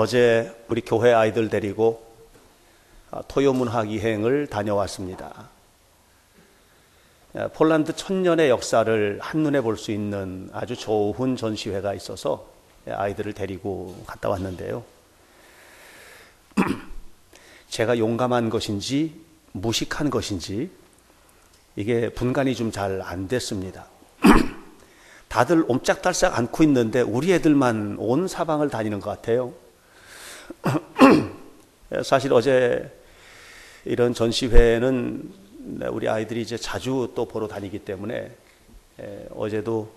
어제 우리 교회 아이들 데리고 토요문화기행을 다녀왔습니다. 폴란드 천년의 역사를 한눈에 볼 수 있는 아주 좋은 전시회가 있어서 아이들을 데리고 갔다 왔는데요. 제가 용감한 것인지 무식한 것인지 이게 분간이 좀 잘 안 됐습니다. 다들 옴짝달싹 앉고 있는데 우리 애들만 온 사방을 다니는 것 같아요. 사실 어제 이런 전시회는 우리 아이들이 이제 자주 또 보러 다니기 때문에 어제도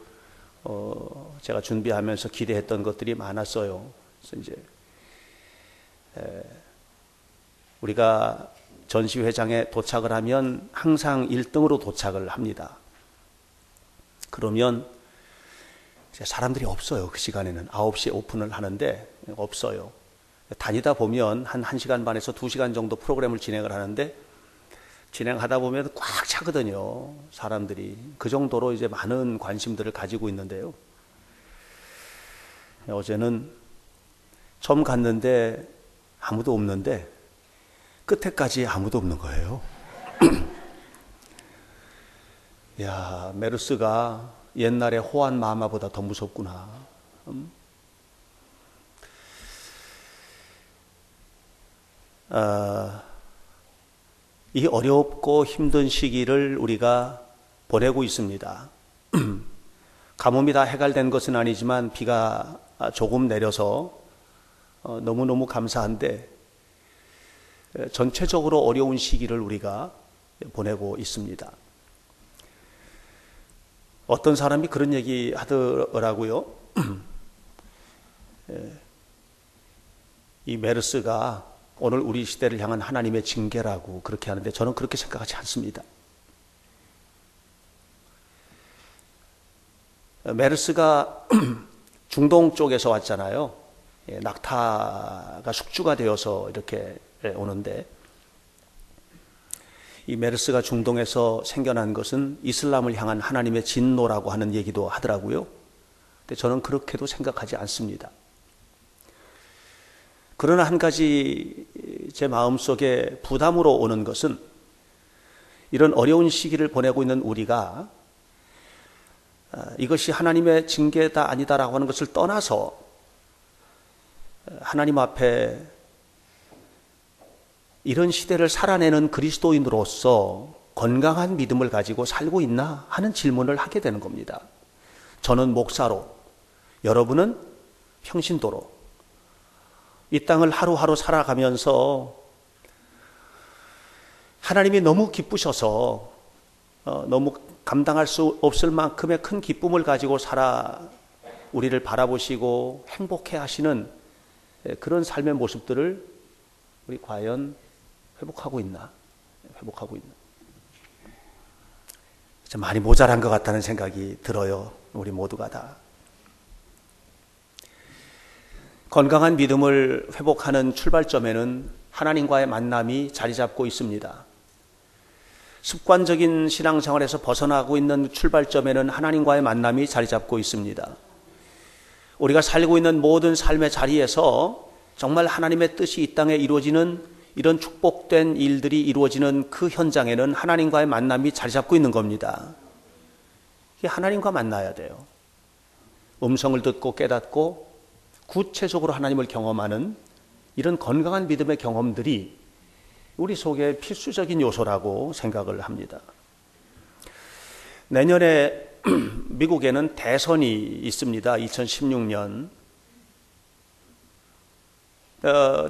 제가 준비하면서 기대했던 것들이 많았어요. 그래서 이제 우리가 전시회장에 도착을 하면 항상 1등으로 도착을 합니다. 그러면 사람들이 없어요. 그 시간에는 9시에 오픈을 하는데 없어요. 다니다 보면 한 1시간 반에서 2시간 정도 프로그램을 진행을 하는데 진행하다 보면 꽉 차거든요. 사람들이. 그 정도로 이제 많은 관심들을 가지고 있는데요. 어제는 처음 갔는데 아무도 없는데 끝에까지 아무도 없는 거예요. 야, 메르스가 옛날에 호환 마마보다 더 무섭구나. 이 어렵고 힘든 시기를 우리가 보내고 있습니다. 가뭄이 다 해결된 것은 아니지만 비가 조금 내려서 너무너무 감사한데 전체적으로 어려운 시기를 우리가 보내고 있습니다. 어떤 사람이 그런 얘기 하더라고요. 이 메르스가 오늘 우리 시대를 향한 하나님의 징계라고 그렇게 하는데 저는 그렇게 생각하지 않습니다. 메르스가 중동 쪽에서 왔잖아요. 낙타가 숙주가 되어서 이렇게 오는데 이 메르스가 중동에서 생겨난 것은 이슬람을 향한 하나님의 진노라고 하는 얘기도 하더라고요. 근데 저는 그렇게도 생각하지 않습니다. 그러나 한 가지 제 마음속에 부담으로 오는 것은 이런 어려운 시기를 보내고 있는 우리가 이것이 하나님의 징계다 아니다라고 하는 것을 떠나서 하나님 앞에 이런 시대를 살아내는 그리스도인으로서 건강한 믿음을 가지고 살고 있나 하는 질문을 하게 되는 겁니다. 저는 목사로, 여러분은 평신도로 이 땅을 하루하루 살아가면서 하나님이 너무 기쁘셔서 너무 감당할 수 없을 만큼의 큰 기쁨을 가지고 우리를 바라보시고 행복해 하시는 그런 삶의 모습들을 우리 과연 회복하고 있나? 좀 많이 모자란 것 같다는 생각이 들어요. 우리 모두가 다. 건강한 믿음을 회복하는 출발점에는 하나님과의 만남이 자리 잡고 있습니다. 습관적인 신앙생활에서 벗어나고 있는 출발점에는 하나님과의 만남이 자리 잡고 있습니다. 우리가 살고 있는 모든 삶의 자리에서 정말 하나님의 뜻이 이 땅에 이루어지는 이런 축복된 일들이 이루어지는 그 현장에는 하나님과의 만남이 자리 잡고 있는 겁니다. 이게 하나님과 만나야 돼요. 음성을 듣고 깨닫고 구체적으로 하나님을 경험하는 이런 건강한 믿음의 경험들이 우리 속에 필수적인 요소라고 생각을 합니다. 내년에 미국에는 대선이 있습니다. 2016년.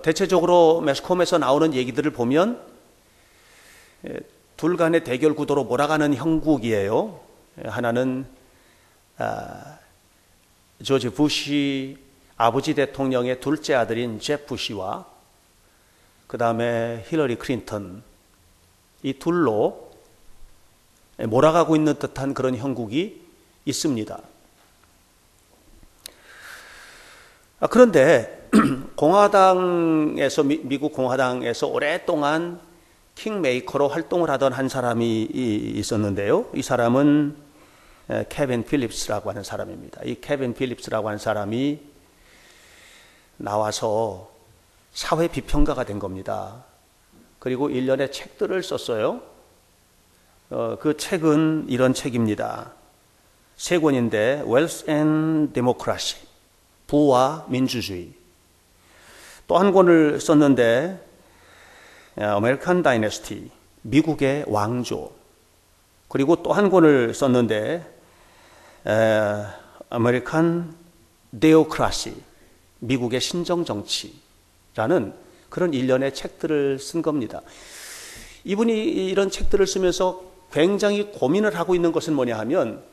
대체적으로 매스컴에서 나오는 얘기들을 보면 둘 간의 대결 구도로 몰아가는 형국이에요. 하나는 조지 부시 아버지 대통령의 둘째 아들인 잽 부시와 그 다음에 힐러리 클린턴, 이 둘로 몰아가고 있는 듯한 그런 형국이 있습니다. 그런데 미국 공화당에서 오랫동안 킹메이커로 활동을 하던 한 사람이 있었는데요. 이 사람은 케빈 필립스라고 하는 사람입니다. 이 케빈 필립스라고 하는 사람이 나와서 사회 비평가가 된 겁니다. 그리고 일련의 책들을 썼어요. 그 책은 이런 책입니다. 세 권인데 Wealth and Democracy, 부와 민주주의. 또 한 권을 썼는데 American Dynasty, 미국의 왕조. 그리고 또 한 권을 썼는데 American Theocracy, 미국의 신정정치라는 그런 일련의 책들을 쓴 겁니다. 이분이 이런 책들을 쓰면서 굉장히 고민을 하고 있는 것은 뭐냐 하면,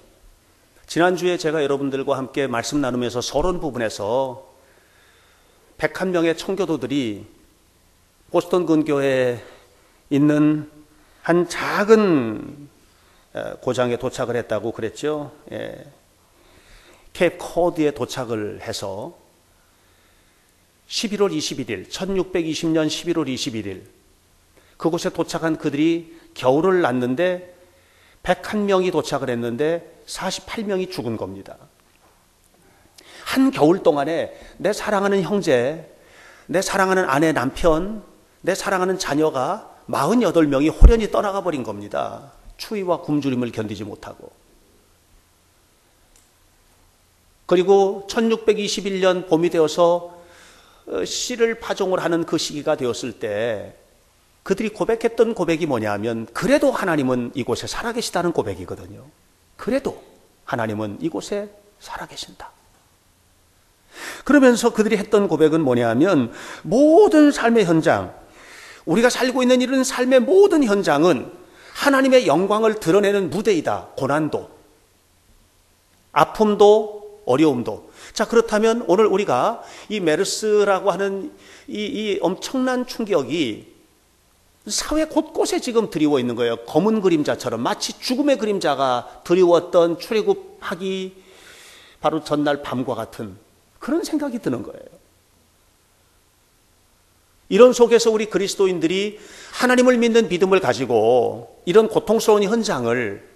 지난주에 제가 여러분들과 함께 말씀 나누면서 서론 부분에서 101명의 청교도들이 보스턴 근교에 있는 한 작은 고장에 도착을 했다고 그랬죠. 케이프 코드에 도착을 해서 11월 21일, 1620년 11월 21일 그곳에 도착한 그들이 겨울을 났는데 101명이 도착을 했는데 48명이 죽은 겁니다. 한 겨울 동안에 내 사랑하는 형제, 내 사랑하는 아내, 남편, 내 사랑하는 자녀가 48명이 홀연히 떠나가 버린 겁니다. 추위와 굶주림을 견디지 못하고. 그리고 1621년 봄이 되어서 씨를 파종을 하는 그 시기가 되었을 때 그들이 고백했던 고백이 뭐냐 하면, 그래도 하나님은 이곳에 살아계시다는 고백이거든요. 그래도 하나님은 이곳에 살아계신다. 그러면서 그들이 했던 고백은 뭐냐 하면, 모든 삶의 현장, 우리가 살고 있는 이런 삶의 모든 현장은 하나님의 영광을 드러내는 무대이다. 고난도, 아픔도, 어려움도. 자, 그렇다면 오늘 우리가 이 메르스라고 하는 이 엄청난 충격이 사회 곳곳에 지금 드리워 있는 거예요. 검은 그림자처럼, 마치 죽음의 그림자가 드리웠던 출애굽하기 바로 전날 밤과 같은 그런 생각이 드는 거예요. 이런 속에서 우리 그리스도인들이 하나님을 믿는 믿음을 가지고 이런 고통스러운 현장을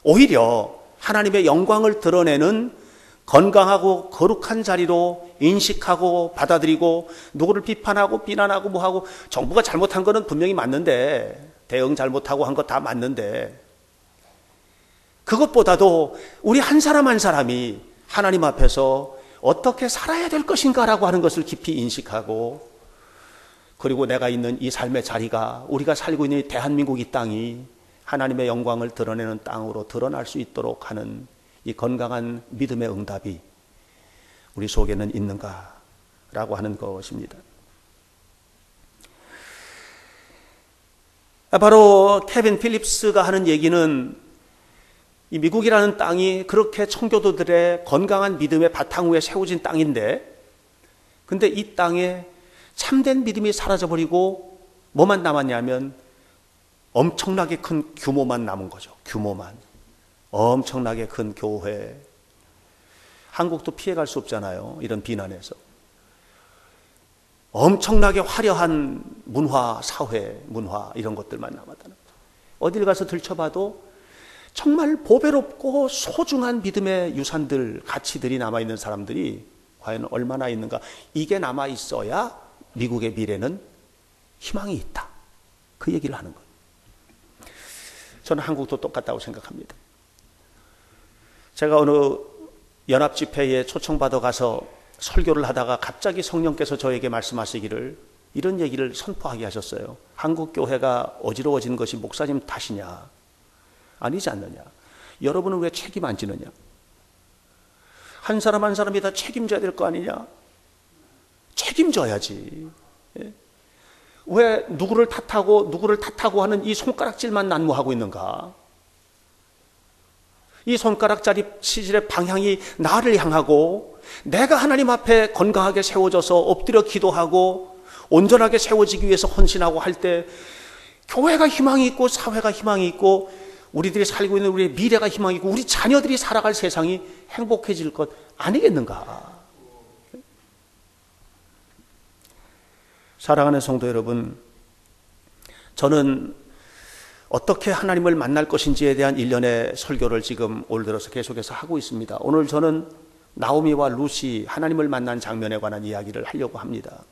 오히려 하나님의 영광을 드러내는 건강하고 거룩한 자리로 인식하고 받아들이고, 누구를 비판하고 비난하고 뭐하고, 정부가 잘못한 거는 분명히 맞는데, 대응 잘못하고 한 거 다 맞는데, 그것보다도 우리 한 사람 한 사람이 하나님 앞에서 어떻게 살아야 될 것인가라고 하는 것을 깊이 인식하고, 그리고 내가 있는 이 삶의 자리가, 우리가 살고 있는 이 대한민국 이 땅이 하나님의 영광을 드러내는 땅으로 드러날 수 있도록 하는 이 건강한 믿음의 응답이 우리 속에는 있는가라고 하는 것입니다. 바로 케빈 필립스가 하는 얘기는, 이 미국이라는 땅이 그렇게 청교도들의 건강한 믿음의 바탕 위에 세워진 땅인데, 근데 이 땅에 참된 믿음이 사라져버리고 뭐만 남았냐면 엄청나게 큰 규모만 남은 거죠. 규모만. 엄청나게 큰 교회. 한국도 피해갈 수 없잖아요. 이런 비난에서. 엄청나게 화려한 문화, 사회, 문화 이런 것들만 남았다는 거죠. 어딜 가서 들춰봐도 정말 보배롭고 소중한 믿음의 유산들, 가치들이 남아있는 사람들이 과연 얼마나 있는가. 이게 남아있어야 미국의 미래는 희망이 있다. 그 얘기를 하는 거예요. 저는 한국도 똑같다고 생각합니다. 제가 어느 연합집회에 초청받아 가서 설교를 하다가 갑자기 성령께서 저에게 말씀하시기를, 이런 얘기를 선포하게 하셨어요. 한국 교회가 어지러워진 것이 목사님 탓이냐? 아니지 않느냐? 여러분은 왜 책임 안 지느냐? 한 사람 한 사람이 다 책임져야 될 거 아니냐? 책임져야지. 왜 누구를 탓하고 하는 이 손가락질만 난무하고 있는가? 이 손가락질의 방향이 나를 향하고, 내가 하나님 앞에 건강하게 세워져서 엎드려 기도하고 온전하게 세워지기 위해서 헌신하고 할 때 교회가 희망이 있고 사회가 희망이 있고 우리들이 살고 있는 우리의 미래가 희망이 있고 우리 자녀들이 살아갈 세상이 행복해질 것 아니겠는가? 사랑하는 성도 여러분, 저는 어떻게 하나님을 만날 것인지에 대한 일련의 설교를 지금 올 들어서 계속해서 하고 있습니다. 오늘 저는 나오미와 룻이 하나님을 만난 장면에 관한 이야기를 하려고 합니다.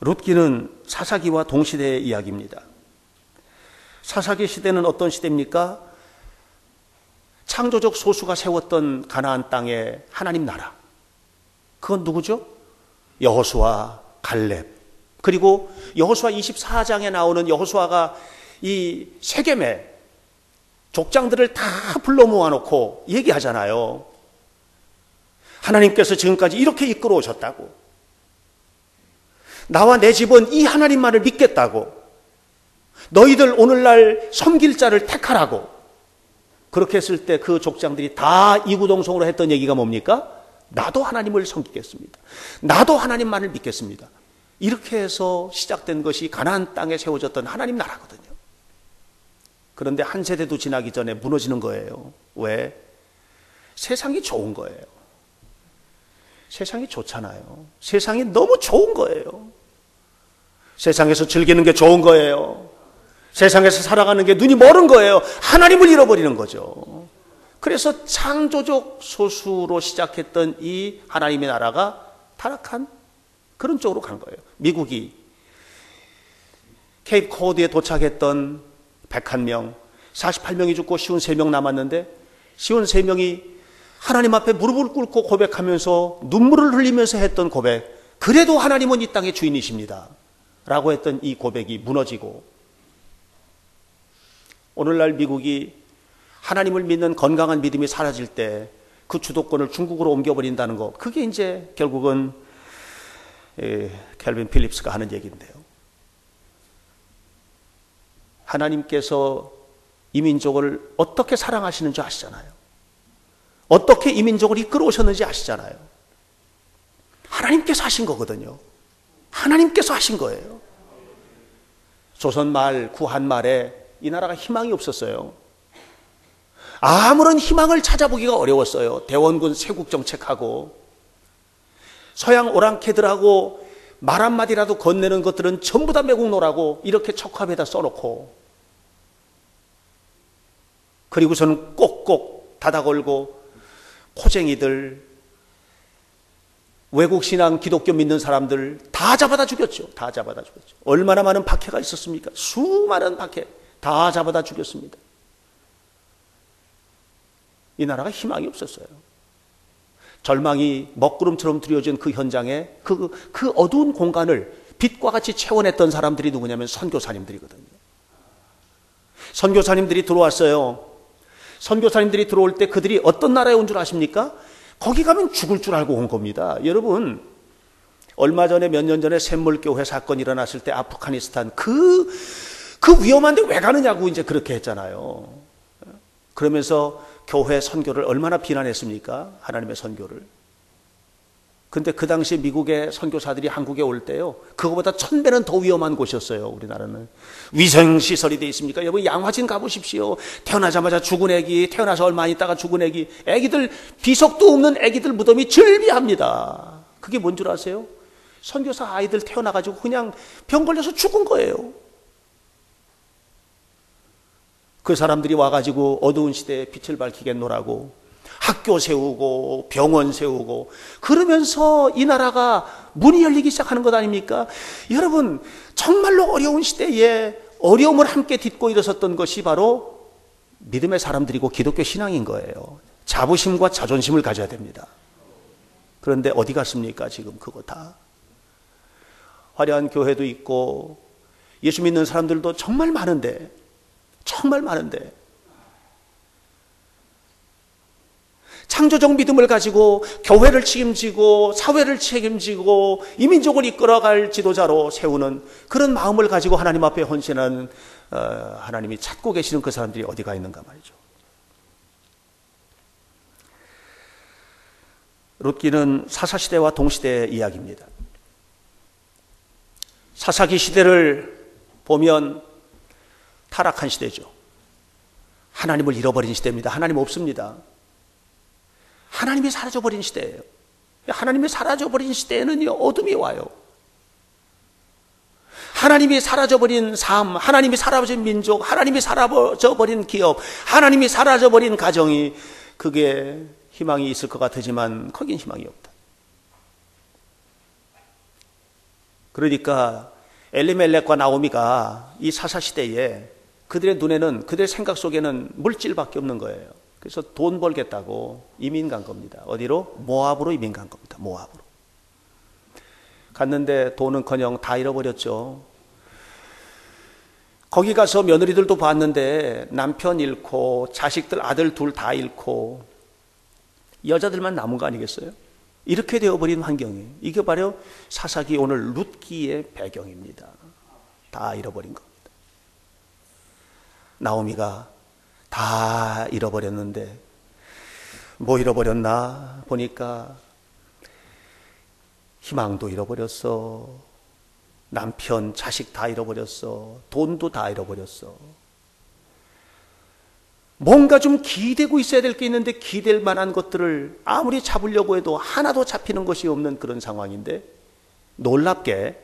룻기는 사사기와 동시대의 이야기입니다. 사사기 시대는 어떤 시대입니까? 창조적 소수가 세웠던 가나안 땅의 하나님 나라. 그건 누구죠? 여호수아, 갈렙. 그리고 여호수아 24장에 나오는 여호수아가 이 세겜의 족장들을 다 불러 모아놓고 얘기하잖아요. 하나님께서 지금까지 이렇게 이끌어 오셨다고. 나와 내 집은 이 하나님만을 믿겠다고. 너희들 오늘날 섬길 자를 택하라고. 그렇게 했을 때 그 족장들이 다 이구동성으로 했던 얘기가 뭡니까? 나도 하나님을 섬기겠습니다. 나도 하나님만을 믿겠습니다. 이렇게 해서 시작된 것이 가나안 땅에 세워졌던 하나님 나라거든요. 그런데 한 세대도 지나기 전에 무너지는 거예요. 왜? 세상이 좋은 거예요. 세상이 좋잖아요. 세상이 너무 좋은 거예요. 세상에서 즐기는 게 좋은 거예요. 세상에서 살아가는 게 눈이 멀은 거예요. 하나님을 잃어버리는 거죠. 그래서 창조적 소수로 시작했던 이 하나님의 나라가 타락한 그런 쪽으로 간 거예요. 미국이 케이프 코드에 도착했던 101명, 48명이 죽고 53명 남았는데 53명이 하나님 앞에 무릎을 꿇고 고백하면서 눈물을 흘리면서 했던 고백, 그래도 하나님은 이 땅의 주인이십니다 라고 했던 이 고백이 무너지고, 오늘날 미국이 하나님을 믿는 건강한 믿음이 사라질 때 그 주도권을 중국으로 옮겨버린다는 것, 그게 이제 결국은 켈빈 필립스가 하는 얘기인데요. 하나님께서 이 민족을 어떻게 사랑하시는지 아시잖아요. 어떻게 이 민족을 이끌어 오셨는지 아시잖아요. 하나님께서 하신 거거든요. 하나님께서 하신 거예요. 조선 말, 구한 말에 이 나라가 희망이 없었어요. 아무런 희망을 찾아보기가 어려웠어요. 대원군 세국 정책하고 서양 오랑캐들하고 말 한마디라도 건네는 것들은 전부 다 매국노라고 이렇게 척화에다 써놓고, 그리고서는 꼭꼭 닫아걸고 코쟁이들, 외국신앙 기독교 믿는 사람들 다 잡아다 죽였죠. 다 잡아다 죽였죠. 얼마나 많은 박해가 있었습니까? 수많은 박해 다 잡아다 죽였습니다. 이 나라가 희망이 없었어요. 절망이 먹구름처럼 드려진 그 현장에 그 어두운 공간을 빛과 같이 채워냈던 사람들이 누구냐면 선교사님들이거든요. 선교사님들이 들어왔어요. 선교사님들이 들어올 때 그들이 어떤 나라에 온 줄 아십니까? 거기 가면 죽을 줄 알고 온 겁니다. 여러분, 얼마 전에 몇 년 전에 샘물교회 사건이 일어났을 때 아프가니스탄 그 위험한데 왜 가느냐고 이제 그렇게 했잖아요. 그러면서 교회 선교를 얼마나 비난했습니까? 하나님의 선교를. 근데 그 당시 미국의 선교사들이 한국에 올 때요, 그거보다 1000배는 더 위험한 곳이었어요. 우리나라는 위생시설이 돼 있습니까? 여러분, 양화진 가보십시오. 태어나자마자 죽은 애기, 태어나서 얼마 있다가 죽은 애기, 애기들, 비석도 없는 애기들 무덤이 즐비합니다. 그게 뭔 줄 아세요? 선교사 아이들 태어나가지고 그냥 병 걸려서 죽은 거예요. 그 사람들이 와가지고 어두운 시대에 빛을 밝히겠노라고 학교 세우고 병원 세우고 그러면서 이 나라가 문이 열리기 시작하는 것 아닙니까? 여러분, 정말로 어려운 시대에 어려움을 함께 딛고 일어섰던 것이 바로 믿음의 사람들이고 기독교 신앙인 거예요. 자부심과 자존심을 가져야 됩니다. 그런데 어디 갔습니까? 지금 그거 다. 화려한 교회도 있고 예수 믿는 사람들도 정말 많은데 창조적 믿음을 가지고 교회를 책임지고 사회를 책임지고 이 민족을 이끌어갈 지도자로 세우는 그런 마음을 가지고 하나님 앞에 헌신하는 하나님이 찾고 계시는 그 사람들이 어디가 있는가 말이죠. 룻기는 사사시대와 동시대의 이야기입니다. 사사기 시대를 보면 타락한 시대죠. 하나님을 잃어버린 시대입니다. 하나님 없습니다. 하나님이 사라져버린 시대예요. 하나님이 사라져버린 시대에는요, 어둠이 와요. 하나님이 사라져버린 삶, 하나님이 사라져버린 민족, 하나님이 사라져버린 기업, 하나님이 사라져버린 가정이 그게 희망이 있을 것 같으지만 거긴 희망이 없다. 그러니까 엘리멜렉과 나오미가 이 사사시대에 그들의 눈에는, 그들의 생각 속에는 물질밖에 없는 거예요. 그래서 돈 벌겠다고 이민 간 겁니다. 어디로? 모압으로 이민 간 겁니다. 모압으로. 갔는데 돈은커녕 다 잃어버렸죠. 거기 가서 며느리들도 봤는데 남편 잃고 자식들, 아들 둘 다 잃고 여자들만 남은 거 아니겠어요? 이렇게 되어버린 환경이에요. 이게 바로 사사기 오늘 룻기의 배경입니다. 다 잃어버린 겁니다. 나오미가 다 잃어버렸는데 뭐 잃어버렸나 보니까 희망도 잃어버렸어. 남편, 자식 다 잃어버렸어. 돈도 다 잃어버렸어. 뭔가 좀 기대고 있어야 될 게 있는데 기댈 만한 것들을 아무리 잡으려고 해도 하나도 잡히는 것이 없는 그런 상황인데, 놀랍게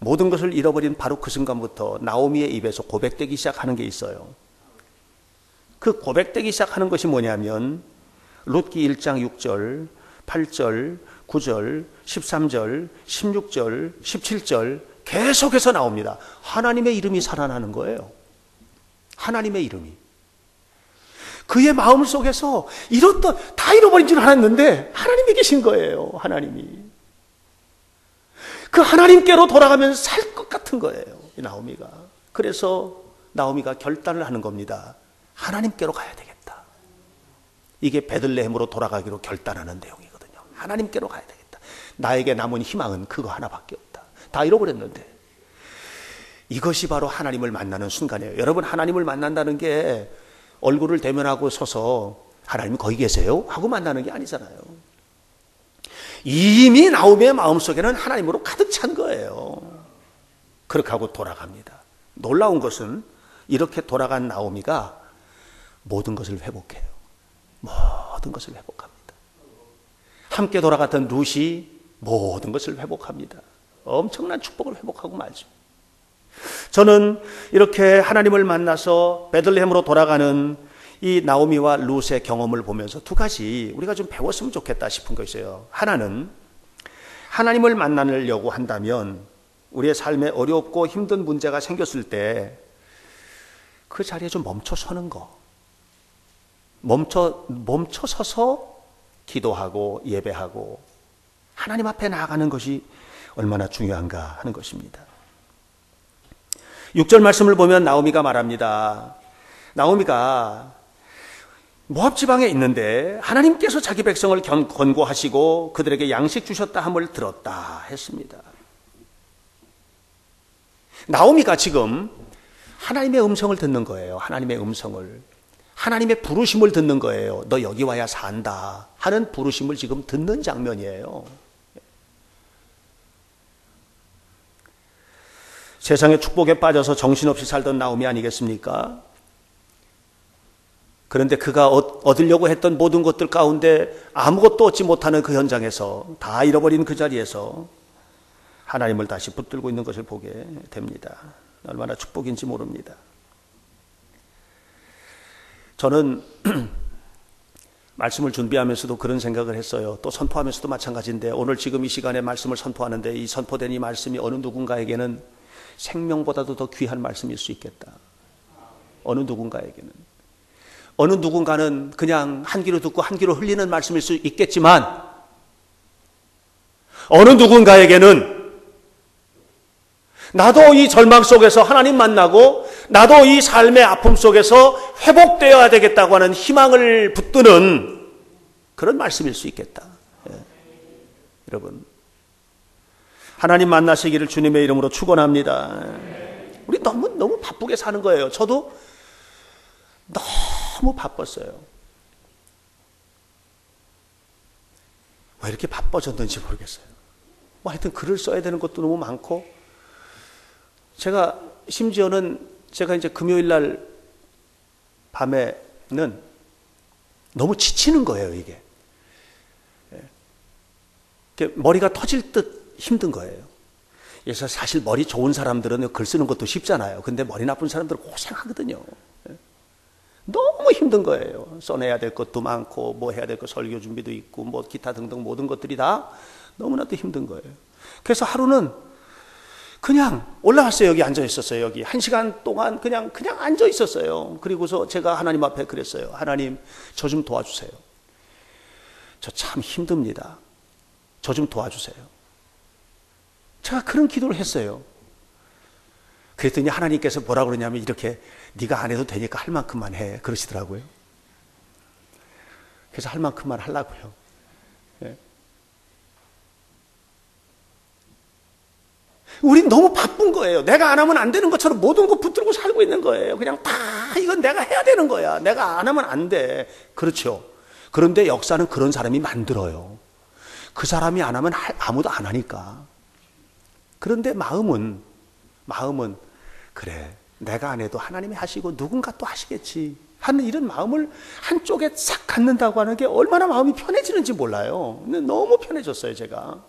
모든 것을 잃어버린 바로 그 순간부터 나오미의 입에서 고백되기 시작하는 게 있어요. 그 고백되기 시작하는 것이 뭐냐면 룻기 1장 6절, 8절, 9절, 13절, 16절, 17절 계속해서 나옵니다. 하나님의 이름이 살아나는 거예요. 하나님의 이름이. 그의 마음 속에서 다 잃어버린 줄 알았는데 하나님이 계신 거예요. 하나님이. 그 하나님께로 돌아가면 살 것 같은 거예요. 이 나오미가. 그래서 나오미가 결단을 하는 겁니다. 하나님께로 가야 되겠다. 이게 베들레헴으로 돌아가기로 결단하는 내용이거든요. 하나님께로 가야 되겠다. 나에게 남은 희망은 그거 하나밖에 없다. 다 잃어버렸는데. 이것이 바로 하나님을 만나는 순간이에요. 여러분, 하나님을 만난다는 게 얼굴을 대면하고 서서 하나님 거기 계세요? 하고 만나는 게 아니잖아요. 이미 나오미의 마음속에는 하나님으로 가득 찬 거예요. 그렇게 하고 돌아갑니다. 놀라운 것은 이렇게 돌아간 나오미가 모든 것을 회복해요. 모든 것을 회복합니다. 함께 돌아갔던 룻이 모든 것을 회복합니다. 엄청난 축복을 회복하고 말죠. 저는 이렇게 하나님을 만나서 베들레헴으로 돌아가는 이 나오미와 룻의 경험을 보면서 두 가지 우리가 좀 배웠으면 좋겠다 싶은 거 있어요. 하나는 하나님을 만나려고 한다면 우리의 삶에 어렵고 힘든 문제가 생겼을 때 그 자리에 좀 멈춰 서는 거. 멈춰 서서 기도하고 예배하고 하나님 앞에 나아가는 것이 얼마나 중요한가 하는 것입니다. 6절 말씀을 보면 나오미가 말합니다. 나오미가 모압 지방에 있는데 하나님께서 자기 백성을 권고하시고 그들에게 양식 주셨다 함을 들었다 했습니다. 나오미가 지금 하나님의 음성을 듣는 거예요. 하나님의 음성을. 하나님의 부르심을 듣는 거예요. 너 여기 와야 산다 하는 부르심을 지금 듣는 장면이에요. 세상의 축복에 빠져서 정신없이 살던 나오미 아니겠습니까? 그런데 그가 얻으려고 했던 모든 것들 가운데 아무것도 얻지 못하는 그 현장에서, 다 잃어버린 그 자리에서 하나님을 다시 붙들고 있는 것을 보게 됩니다. 얼마나 축복인지 모릅니다. 저는 말씀을 준비하면서도 그런 생각을 했어요. 또 선포하면서도 마찬가지인데, 오늘 지금 이 시간에 말씀을 선포하는데 이 선포된 이 말씀이 어느 누군가에게는 생명보다도 더 귀한 말씀일 수 있겠다. 어느 누군가에게는. 어느 누군가는 그냥 한 귀로 듣고 한 귀로 흘리는 말씀일 수 있겠지만, 어느 누군가에게는 나도 이 절망 속에서 하나님 만나고 나도 이 삶의 아픔 속에서 회복되어야 되겠다고 하는 희망을 붙드는 그런 말씀일 수 있겠다. 예. 여러분, 하나님 만나시기를 주님의 이름으로 축원합니다. 우리 너무 바쁘게 사는 거예요. 저도 너무 바빴어요. 왜 이렇게 바빠졌는지 모르겠어요. 뭐 하여튼 글을 써야 되는 것도 너무 많고, 심지어는 제가 이제 금요일 날 밤에는 너무 지치는 거예요, 이게. 머리가 터질 듯 힘든 거예요. 그래서 사실 머리 좋은 사람들은 글 쓰는 것도 쉽잖아요. 근데 머리 나쁜 사람들은 고생하거든요. 너무 힘든 거예요. 써내야 될 것도 많고 뭐 해야 될 거 설교 준비도 있고 뭐 기타 등등 모든 것들이 다 너무나도 힘든 거예요. 그래서 하루는 그냥 올라왔어요. 여기 앉아 있었어요. 여기 1시간 동안 그냥 앉아 있었어요. 그리고서 제가 하나님 앞에 그랬어요. 하나님, 저 좀 도와주세요. 저 참 힘듭니다. 저 좀 도와주세요. 제가 그런 기도를 했어요. 그랬더니 하나님께서 뭐라 그러냐면 이렇게 네가 안 해도 되니까 할 만큼만 해 그러시더라고요. 그래서 할 만큼만 하려고요. 예. 우린 너무 바쁜 거예요. 내가 안 하면 안 되는 것처럼 모든 거 붙들고 살고 있는 거예요. 그냥 다 이건 내가 해야 되는 거야. 내가 안 하면 안 돼. 그렇죠. 그런데 역사는 그런 사람이 만들어요. 그 사람이 안 하면 아무도 안 하니까. 그런데 마음은 그래, 내가 안 해도 하나님이 하시고 누군가 또 하시겠지 하는 이런 마음을 한쪽에 싹 갖는다고 하는 게 얼마나 마음이 편해지는지 몰라요. 근데 너무 편해졌어요, 제가.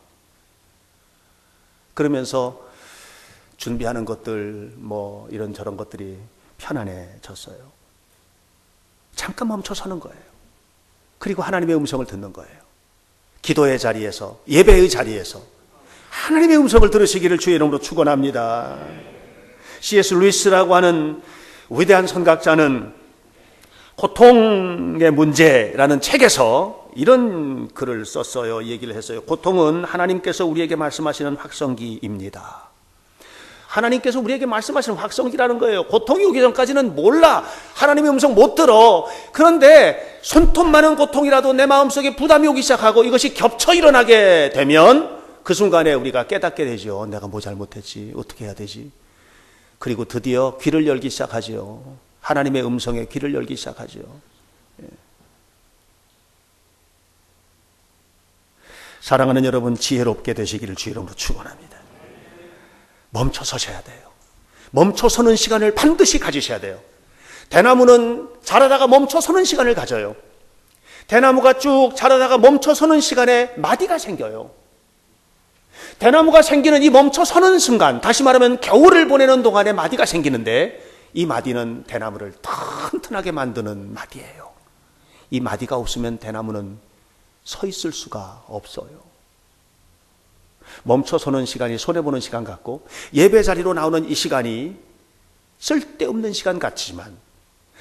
그러면서 준비하는 것들 뭐 이런저런 것들이 편안해졌어요. 잠깐 멈춰 서는 거예요. 그리고 하나님의 음성을 듣는 거예요. 기도의 자리에서, 예배의 자리에서 하나님의 음성을 들으시기를 주의 이름으로 축원합니다. C.S. 루이스라고 하는 위대한 선각자는 고통의 문제라는 책에서 이런 글을 썼어요. 얘기를 했어요. 고통은 하나님께서 우리에게 말씀하시는 확성기입니다. 하나님께서 우리에게 말씀하시는 확성기라는 거예요. 고통이 오기 전까지는 몰라. 하나님의 음성 못 들어. 그런데 손톱 많은 고통이라도 내 마음속에 부담이 오기 시작하고 이것이 겹쳐 일어나게 되면 그 순간에 우리가 깨닫게 되죠. 내가 뭐 잘못했지? 어떻게 해야 되지? 그리고 드디어 귀를 열기 시작하죠. 하나님의 음성에 귀를 열기 시작하죠. 예. 사랑하는 여러분, 지혜롭게 되시기를 주의 이름으로 축원합니다. 멈춰 서셔야 돼요. 멈춰 서는 시간을 반드시 가지셔야 돼요. 대나무는 자라다가 멈춰 서는 시간을 가져요. 대나무가 쭉 자라다가 멈춰 서는 시간에 마디가 생겨요. 대나무가 생기는 이 멈춰 서는 순간, 다시 말하면 겨울을 보내는 동안에 마디가 생기는데 이 마디는 대나무를 튼튼하게 만드는 마디예요. 이 마디가 없으면 대나무는 서 있을 수가 없어요. 멈춰 서는 시간이 손해보는 시간 같고 예배 자리로 나오는 이 시간이 쓸데없는 시간 같지만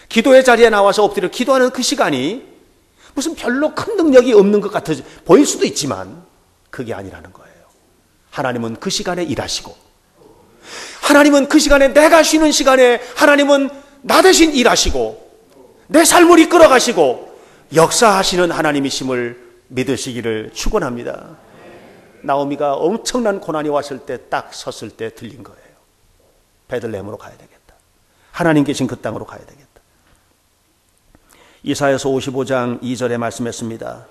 기도의 자리에 나와서 엎드려 기도하는 그 시간이 무슨 별로 큰 능력이 없는 것 같아 보일 수도 있지만 그게 아니라는 거예요. 하나님은 그 시간에 일하시고 하나님은 그 시간에 내가 쉬는 시간에 하나님은 나 대신 일하시고 내 삶을 이끌어 가시고 역사하시는 하나님이심을 믿으시기를 축원합니다. 나오미가 엄청난 고난이 왔을 때 딱 섰을 때 들린 거예요. 베들레헴으로 가야 되겠다. 하나님 계신 그 땅으로 가야 되겠다. 이사야서 55장 2절에 말씀했습니다.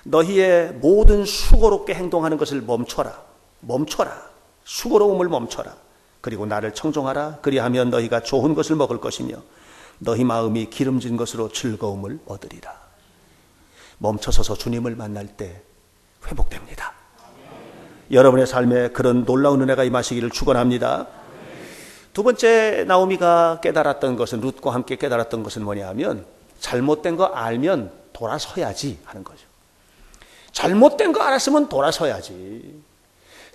너희의 모든 수고롭게 행동하는 것을 멈춰라. 멈춰라. 수고로움을 멈춰라. 그리고 나를 청종하라. 그리하면 너희가 좋은 것을 먹을 것이며 너희 마음이 기름진 것으로 즐거움을 얻으리라. 멈춰서서 주님을 만날 때 회복됩니다. 여러분의 삶에 그런 놀라운 은혜가 임하시기를 축원합니다. 두 번째 나오미가 깨달았던 것은, 룻과 함께 깨달았던 것은 뭐냐 하면 잘못된 거 알면 돌아서야지 하는 거죠. 잘못된 거 알았으면 돌아서야지.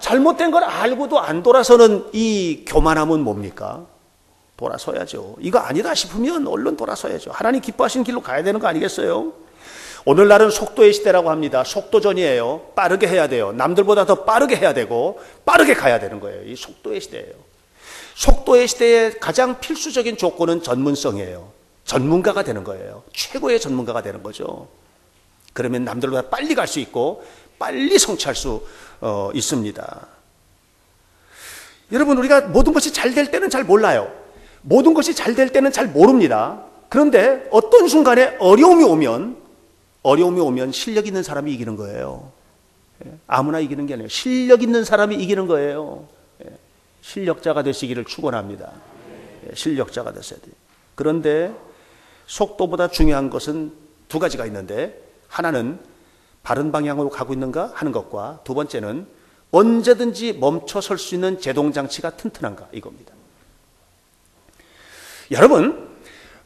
잘못된 걸 알고도 안 돌아서는 이 교만함은 뭡니까? 돌아서야죠. 이거 아니다 싶으면 얼른 돌아서야죠. 하나님 기뻐하시는 길로 가야 되는 거 아니겠어요? 오늘날은 속도의 시대라고 합니다. 속도전이에요. 빠르게 해야 돼요. 남들보다 더 빠르게 해야 되고 빠르게 가야 되는 거예요. 이 속도의 시대예요. 속도의 시대의 가장 필수적인 조건은 전문성이에요. 전문가가 되는 거예요. 최고의 전문가가 되는 거죠. 그러면 남들보다 빨리 갈 수 있고 빨리 성취할 수 있습니다. 여러분, 우리가 모든 것이 잘 될 때는 잘 몰라요. 모든 것이 잘 될 때는 잘 모릅니다. 그런데 어떤 순간에 어려움이 오면 실력 있는 사람이 이기는 거예요. 아무나 이기는 게 아니에요. 실력 있는 사람이 이기는 거예요. 실력자가 되시기를 축원합니다. 실력자가 되셔야 돼요. 그런데 속도보다 중요한 것은 두 가지가 있는데, 하나는 바른 방향으로 가고 있는가 하는 것과, 두 번째는 언제든지 멈춰 설 수 있는 제동장치가 튼튼한가, 이겁니다. 여러분,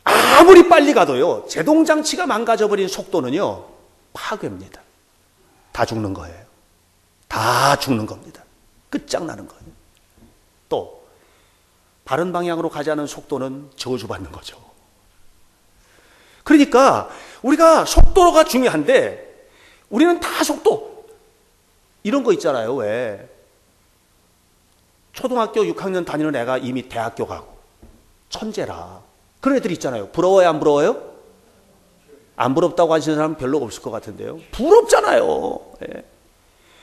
아무리 빨리 가도요, 제동장치가 망가져버린 속도는요, 파괴입니다. 다 죽는 거예요. 다 죽는 겁니다. 끝장나는 거예요. 또 바른 방향으로 가지 않은 속도는 저주받는 거죠. 그러니까 우리가 속도가 중요한데 우리는 다 속도 이런 거 있잖아요. 왜? 초등학교 6학년 다니는 애가 이미 대학교 가고 천재라. 그런 애들 있잖아요. 부러워요, 안 부러워요? 안 부럽다고 하시는 사람은 별로 없을 것 같은데요. 부럽잖아요. 예.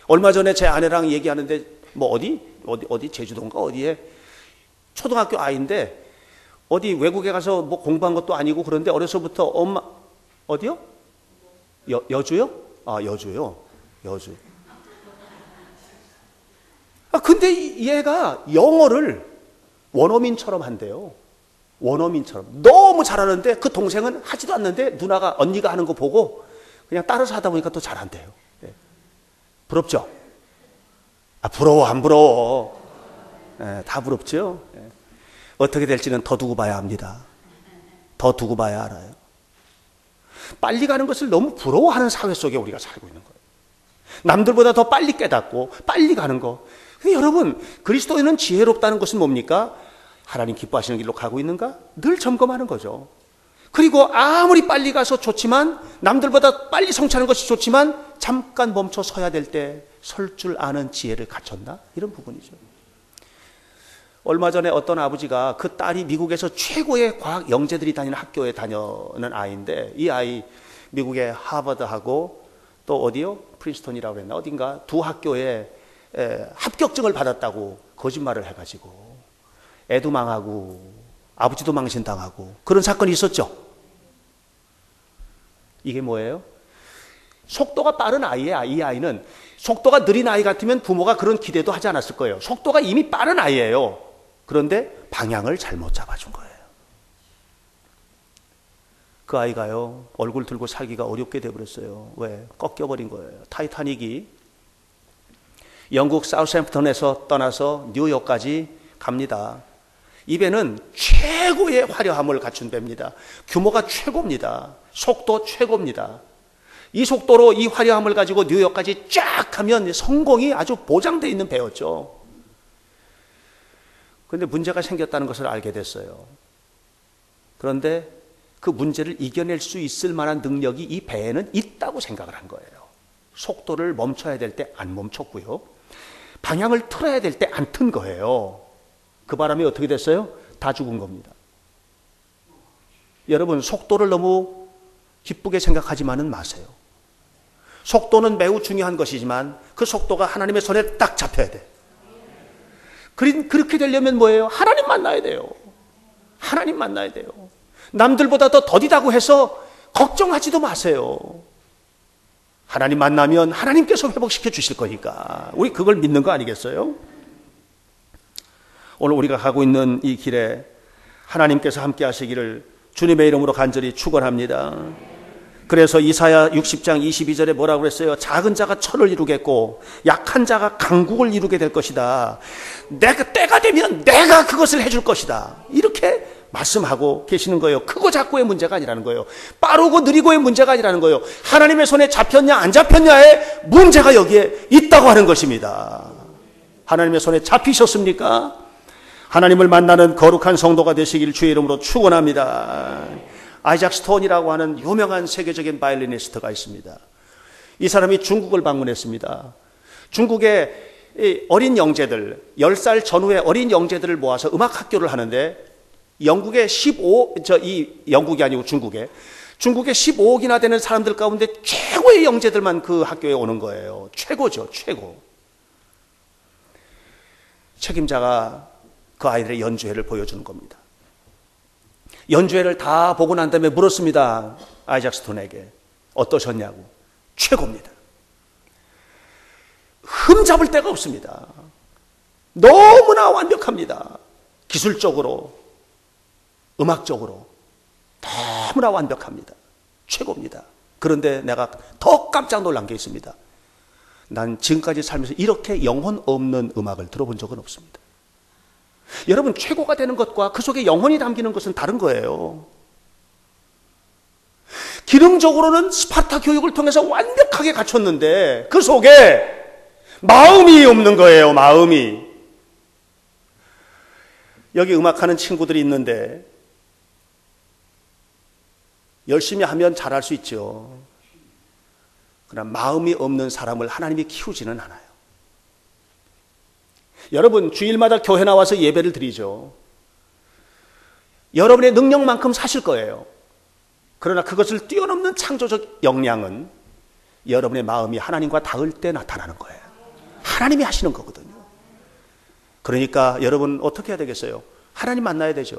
얼마 전에 제 아내랑 얘기하는데 뭐 어디 제주도인가 어디에 초등학교 아이인데 어디 외국에 가서 뭐 공부한 것도 아니고 그런데 어려서부터 엄마 어디요? 여주요? 아, 여주요. 여주. 아, 근데 얘가 영어를 원어민처럼 한대요. 원어민처럼. 너무 잘하는데 그 동생은 하지도 않는데 누나가, 언니가 하는 거 보고 그냥 따라서 하다 보니까 또 잘한대요. 예. 부럽죠? 아, 부러워, 안 부러워? 예, 다 부럽죠? 예. 어떻게 될지는 더 두고 봐야 합니다. 더 두고 봐야 알아요. 빨리 가는 것을 너무 부러워하는 사회 속에 우리가 살고 있는 거예요. 남들보다 더 빨리 깨닫고 빨리 가는 거. 근데 여러분, 그리스도인은 지혜롭다는 것은 뭡니까? 하나님 기뻐하시는 길로 가고 있는가? 늘 점검하는 거죠. 그리고 아무리 빨리 가서 좋지만, 남들보다 빨리 성취하는 것이 좋지만 잠깐 멈춰 서야 될 때 설 줄 아는 지혜를 갖췄나? 이런 부분이죠. 얼마 전에 어떤 아버지가 그 딸이 미국에서 최고의 과학 영재들이 다니는 학교에 다니는 아이인데, 이 아이 미국의 하버드하고 또 어디요? 프린스턴이라고 그랬나? 어딘가 두 학교에 합격증을 받았다고 거짓말을 해가지고 애도 망하고 아버지도 망신당하고 그런 사건이 있었죠. 이게 뭐예요? 속도가 빠른 아이야. 이 아이는 속도가 느린 아이 같으면 부모가 그런 기대도 하지 않았을 거예요. 속도가 이미 빠른 아이예요. 그런데 방향을 잘못 잡아준 거예요. 그 아이가요, 얼굴 들고 살기가 어렵게 돼버렸어요. 왜? 꺾여버린 거예요. 타이타닉이 영국 사우샘프턴에서 떠나서 뉴욕까지 갑니다. 이 배는 최고의 화려함을 갖춘 배입니다. 규모가 최고입니다. 속도 최고입니다. 이 속도로 이 화려함을 가지고 뉴욕까지 쫙 하면 성공이 아주 보장되어 있는 배였죠. 그런데 문제가 생겼다는 것을 알게 됐어요. 그런데 그 문제를 이겨낼 수 있을 만한 능력이 이 배에는 있다고 생각을 한 거예요. 속도를 멈춰야 될 때 안 멈췄고요. 방향을 틀어야 될 때 안 튼 거예요. 그 바람에 어떻게 됐어요? 다 죽은 겁니다. 여러분, 속도를 너무 기쁘게 생각하지만은 마세요. 속도는 매우 중요한 것이지만 그 속도가 하나님의 손에 딱 잡혀야 돼. 그렇게 되려면 뭐예요? 하나님 만나야 돼요. 하나님 만나야 돼요. 남들보다 더 더디다고 해서 걱정하지도 마세요. 하나님 만나면 하나님께서 회복시켜 주실 거니까. 우리 그걸 믿는 거 아니겠어요? 오늘 우리가 가고 있는 이 길에 하나님께서 함께 하시기를 주님의 이름으로 간절히 축원합니다. 그래서 이사야 60장 22절에 뭐라고 그랬어요? 작은 자가 철을 이루겠고 약한 자가 강국을 이루게 될 것이다. 내가 때가 되면 내가 그것을 해줄 것이다. 이렇게 말씀하고 계시는 거예요. 크고 작고의 문제가 아니라는 거예요. 빠르고 느리고의 문제가 아니라는 거예요. 하나님의 손에 잡혔냐 안 잡혔냐의 문제가 여기에 있다고 하는 것입니다. 하나님의 손에 잡히셨습니까? 하나님을 만나는 거룩한 성도가 되시길 주의 이름으로 축원합니다. 아이작 스톤이라고 하는 유명한 세계적인 바이올리니스트가 있습니다. 이 사람이 중국을 방문했습니다. 중국의 어린 영재들, 10살 전후의 어린 영재들을 모아서 음악학교를 하는데 영국의 영국이 아니고 중국에 15억이나 되는 사람들 가운데 최고의 영재들만 그 학교에 오는 거예요. 최고죠, 최고. 책임자가 그 아이들의 연주회를 보여주는 겁니다. 연주회를 다 보고 난 다음에 물었습니다. 아이작 스톤에게. 어떠셨냐고. 최고입니다. 흠잡을 데가 없습니다. 너무나 완벽합니다. 기술적으로, 음악적으로 너무나 완벽합니다. 최고입니다. 그런데 내가 더 깜짝 놀란 게 있습니다. 난 지금까지 살면서 이렇게 영혼 없는 음악을 들어본 적은 없습니다. 여러분, 최고가 되는 것과 그 속에 영혼이 담기는 것은 다른 거예요. 기능적으로는 스파르타 교육을 통해서 완벽하게 갖췄는데 그 속에 마음이 없는 거예요. 마음이. 여기 음악하는 친구들이 있는데 열심히 하면 잘할 수 있죠. 그러나 마음이 없는 사람을 하나님이 키우지는 않아요. 여러분, 주일마다 교회 나와서 예배를 드리죠. 여러분의 능력만큼 사실 거예요. 그러나 그것을 뛰어넘는 창조적 역량은 여러분의 마음이 하나님과 닿을 때 나타나는 거예요. 하나님이 하시는 거거든요. 그러니까 여러분 어떻게 해야 되겠어요? 하나님 만나야 되죠.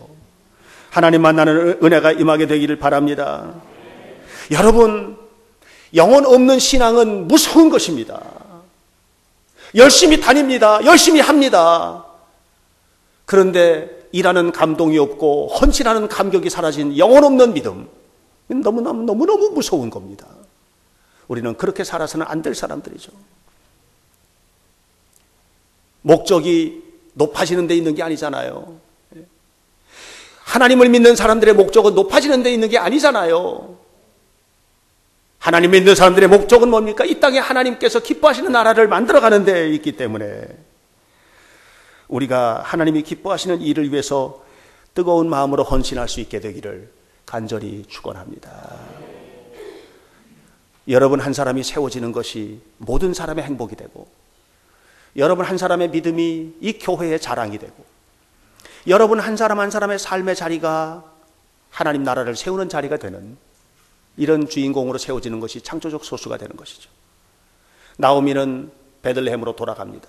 하나님 만나는 은혜가 임하게 되기를 바랍니다. 여러분, 영혼 없는 신앙은 무서운 것입니다. 열심히 다닙니다. 열심히 합니다. 그런데 일하는 감동이 없고 헌신하는 감격이 사라진 영혼 없는 믿음, 너무너무 무서운 겁니다. 우리는 그렇게 살아서는 안 될 사람들이죠. 목적이 높아지는 데 있는 게 아니잖아요. 하나님을 믿는 사람들의 목적은 높아지는 데 있는 게 아니잖아요. 하나님 믿는 사람들의 목적은 뭡니까? 이 땅에 하나님께서 기뻐하시는 나라를 만들어가는 데 있기 때문에 우리가 하나님이 기뻐하시는 일을 위해서 뜨거운 마음으로 헌신할 수 있게 되기를 간절히 축원합니다. 여러분 한 사람이 세워지는 것이 모든 사람의 행복이 되고, 여러분 한 사람의 믿음이 이 교회의 자랑이 되고, 여러분 한 사람 한 사람의 삶의 자리가 하나님 나라를 세우는 자리가 되는 이런 주인공으로 세워지는 것이 창조적 소수가 되는 것이죠. 나오미는 베들레헴으로 돌아갑니다.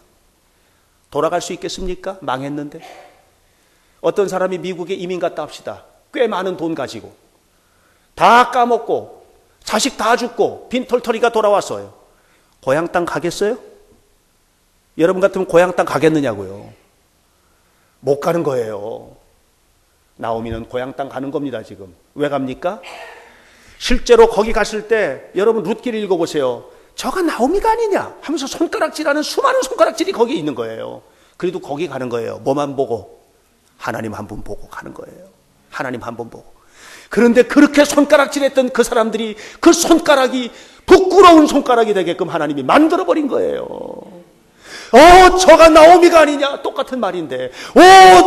돌아갈 수 있겠습니까? 망했는데. 어떤 사람이 미국에 이민 갔다 합시다. 꽤 많은 돈 가지고 다 까먹고 자식 다 죽고 빈털터리가 돌아왔어요. 고향 땅 가겠어요? 여러분 같으면 고향 땅 가겠느냐고요. 못 가는 거예요. 나오미는 고향 땅 가는 겁니다. 지금 왜 갑니까? 실제로 거기 갔을 때 여러분 룻기를 읽어보세요. 저가 나오미가 아니냐 하면서 손가락질하는 수많은 손가락질이 거기에 있는 거예요. 그래도 거기 가는 거예요. 뭐만 보고? 하나님 한 분 보고 가는 거예요. 하나님 한 분 보고. 그런데 그렇게 손가락질했던 그 사람들이 그 손가락이 부끄러운 손가락이 되게끔 하나님이 만들어버린 거예요. 저가 나오미가 아니냐? 똑같은 말인데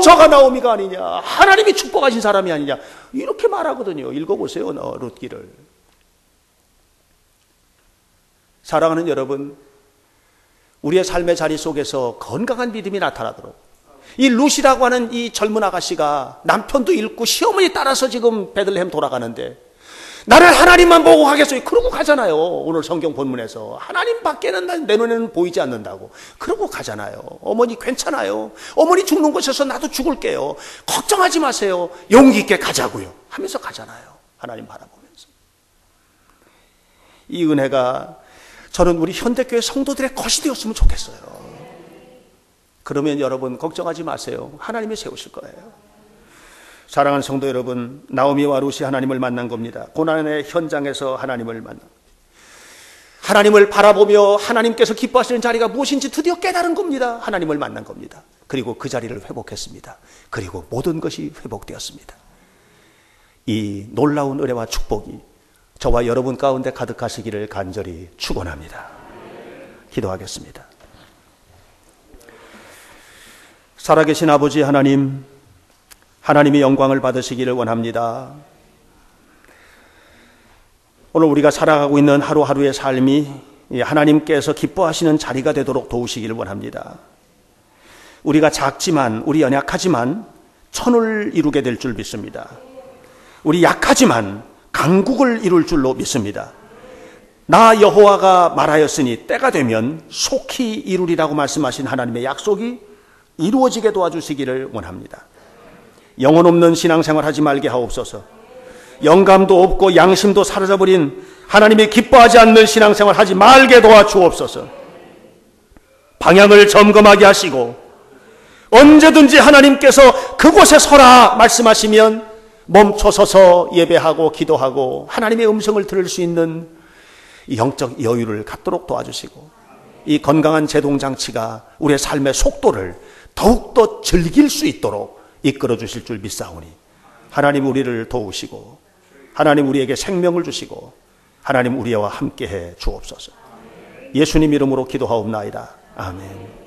저가 나오미가 아니냐? 하나님이 축복하신 사람이 아니냐? 이렇게 말하거든요. 읽어보세요. 룻기를. 사랑하는 여러분, 우리의 삶의 자리 속에서 건강한 믿음이 나타나도록 이 룻이라고 하는 이 젊은 아가씨가 남편도 잃고 시어머니 따라서 지금 베들레헴 돌아가는데 나를 하나님만 보고 가겠어요. 그러고 가잖아요. 오늘 성경 본문에서 하나님 밖에는 내 눈에는 보이지 않는다고 그러고 가잖아요. 어머니 괜찮아요. 어머니 죽는 곳에서 나도 죽을게요. 걱정하지 마세요. 용기 있게 가자고요 하면서 가잖아요. 하나님 바라보면서. 이 은혜가 저는 우리 현대교회 성도들의 것이 되었으면 좋겠어요. 그러면 여러분 걱정하지 마세요. 하나님이 세우실 거예요. 사랑하는 성도 여러분, 나오미와 룻이 하나님을 만난 겁니다. 고난의 현장에서 하나님을 만난, 하나님을 바라보며 하나님께서 기뻐하시는 자리가 무엇인지 드디어 깨달은 겁니다. 하나님을 만난 겁니다. 그리고 그 자리를 회복했습니다. 그리고 모든 것이 회복되었습니다. 이 놀라운 은혜와 축복이 저와 여러분 가운데 가득하시기를 간절히 축원합니다. 기도하겠습니다. 살아계신 아버지 하나님, 하나님의 영광을 받으시기를 원합니다. 오늘 우리가 살아가고 있는 하루하루의 삶이 하나님께서 기뻐하시는 자리가 되도록 도우시기를 원합니다. 우리가 작지만, 우리 연약하지만 천을 이루게 될 줄 믿습니다. 우리 약하지만 강국을 이룰 줄로 믿습니다. 나 여호와가 말하였으니 때가 되면 속히 이루리라고 말씀하신 하나님의 약속이 이루어지게 도와주시기를 원합니다. 영혼 없는 신앙생활 하지 말게 하옵소서. 영감도 없고 양심도 사라져버린 하나님이 기뻐하지 않는 신앙생활 하지 말게 도와주옵소서. 방향을 점검하게 하시고 언제든지 하나님께서 그곳에 서라 말씀하시면 멈춰서서 예배하고 기도하고 하나님의 음성을 들을 수 있는 영적 여유를 갖도록 도와주시고 이 건강한 제동장치가 우리의 삶의 속도를 더욱더 즐길 수 있도록 이끌어 주실 줄 믿사오니 하나님 우리를 도우시고 하나님 우리에게 생명을 주시고 하나님 우리와 함께해 주옵소서. 예수님 이름으로 기도하옵나이다. 아멘.